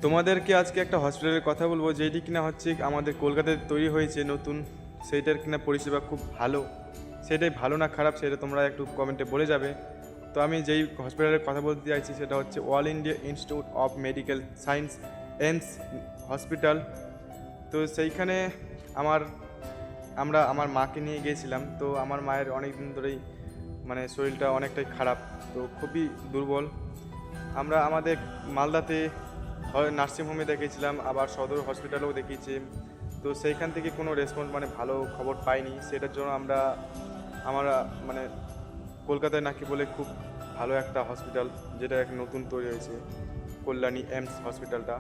তোমাদেরকে আজকে একটা হসপিটালের কথা বলবো, যেটি কিনা হচ্ছে আমাদের কলকাতায় তৈরি হয়েছে নতুন। সেইটার কিনা পরিষেবা খুব ভালো। সেটাই ভালো না খারাপ সেটা তোমরা একটু কমেন্টে বলে যাবে। তো আমি যেই হসপিটালের কথা বলতে চাইছি সেটা হচ্ছে all India institute of medical science এন্স hospital. তো সেইখানে আমার আমার মাকে নিয়ে গিয়েছিলাম। তো আমার মায়ের অনেক দিন ধরেই মানে শরীরটা অনেকটাই খারাপ, তো খুবই দুর্বল। আমরা আমাদের মালদাতে হয় নার্সিংহোমে দেখিয়েছিলাম, আবার সদর হসপিটালেও দেখিয়েছি। তো সেইখান থেকে কোনো রেসপন্স মানে ভালো খবর পাইনি। সেটার জন্য আমরা মানে কলকাতায় নাকি বলে খুব ভালো একটা হসপিটাল, যেটা এক নতুন তৈরি হয়েছে, কল্যাণী এমস হসপিটালটা।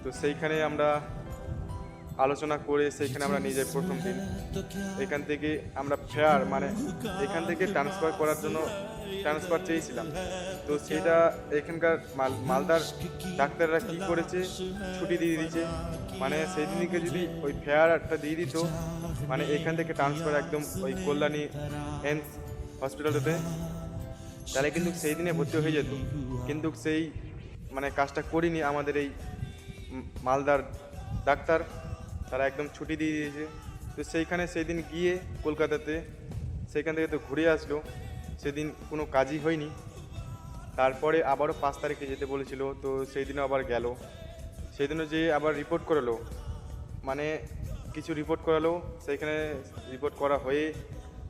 তো সেইখানে আমরা আলোচনা করে সেইখানে আমরা নিয়ে যাই প্রথম দিন। এখান থেকে আমরা ফেয়ার মানে এখান থেকে ট্রান্সফার করার জন্য ট্রান্সফার চেয়েছিলাম। তো সেটা এখানকার মালদার ডাক্তাররা কী করেছে, ছুটি দিয়ে দিয়েছে। মানে সেই দিনকে যদি ওই ফেয়ারটা দিয়ে দিত, মানে এখান থেকে ট্রান্সফার একদম ওই কল্যাণী এমস হসপিটালটাতে, তাহলে কিন্তু সেই দিনে ভর্তি হয়ে যেত। কিন্তু সেই মানে কাজটা করিনি আমাদের এই মালদার ডাক্তার, তারা একদম ছুটি দিয়ে দিয়েছে। তো সেইখানে সেই দিন গিয়ে কলকাতাতে সেইখান থেকে তো ঘুরে আসলো, সেদিন কোনো কাজই হয়নি। তারপরে আবারও 5 তারিখে যেতে বলেছিল, তো সেই দিনও আবার গেল। সেই দিনও যে আবার রিপোর্ট করালো, মানে কিছু রিপোর্ট করালো, সেইখানে রিপোর্ট করা হয়ে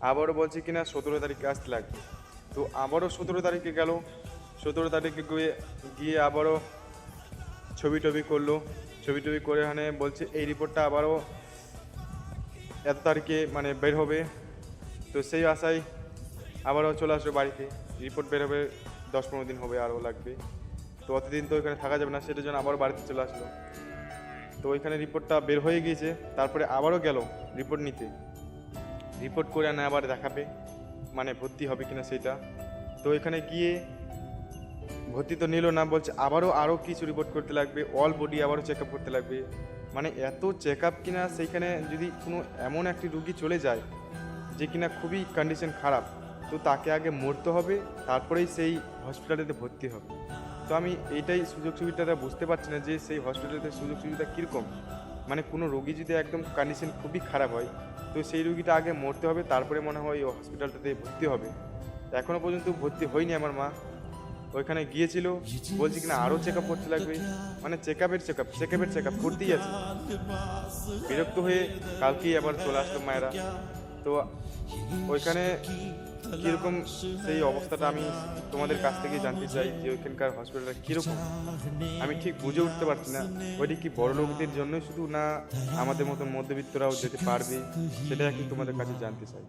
আবারও বলছে কিনা 17 তারিখে আসতে লাগবে। তো আবারও 17 তারিখে গেল। 17 তারিখে গিয়ে আবারও ছবি টবি করলো। ছবি টবি করে এখানে বলছে এই রিপোর্টটা আবারও এত তারিখে মানে বের হবে। তো সেই আশায় আবারও চলে আসলো বাড়িতে। রিপোর্ট বের হবে 10-15 দিন হবে, আরও লাগবে। তো অতদিন তো এখানে থাকা যাবে না, সেটার জন্য আবারও বাড়িতে চলে আসলো। তো ওইখানে রিপোর্টটা বের হয়ে গিয়েছে। তারপরে আবারও গেল রিপোর্ট নিতে। রিপোর্ট করে আনে আবার দেখাবে মানে ভর্তি হবে কিনা সেটা। তো এখানে গিয়ে ভর্তি তো নিল না, বলছে আরও কিছু রিপোর্ট করতে লাগবে, অল বডি আবারও চেক আপ করতে লাগবে। মানে এত চেক আপ কিনা সেইখানে যদি কোনো এমন একটি রুগী চলে যায় যে কিনা খুবই কন্ডিশন খারাপ, তো তাকে আগে মরতে হবে, তারপরেই সেই হসপিটালেতে ভর্তি হবে। তো আমি এইটাই সুযোগ সুবিধাটা বুঝতে পারছি না যে সেই হসপিটালেতে সুযোগ সুবিধা কীরকম। মানে কোনো রোগী যদি একদম কন্ডিশন খুবই খারাপ হয়, তো সেই রুগীটা আগে মরতে হবে, তারপরে মনে হয় ওই হসপিটালটাতে ভর্তি হবে। এখনও পর্যন্ত ভর্তি হয়নি আমার মা। ওইখানে গিয়েছিল, বলছি কিনা আরও চেক আপ করতে লাগবে। মানে চেক আপের করতেই আছে। বিরক্ত হয়ে কালকেই আবার চলে আসলো মায়েরা। তো ওইখানে কীরকম সেই অবস্থাটা আমি তোমাদের কাছ থেকে জানতে চাই, যে ওইখানকার হসপিটালটা কীরকম। আমি ঠিক বুঝে উঠতে পারছি না ওইটি কি বড় লোকদের জন্যই শুধু, না আমাদের মতন মধ্যবিত্তরাও যেতে পারবে, সেটা এখন তোমাদের কাছে জানতে চাই।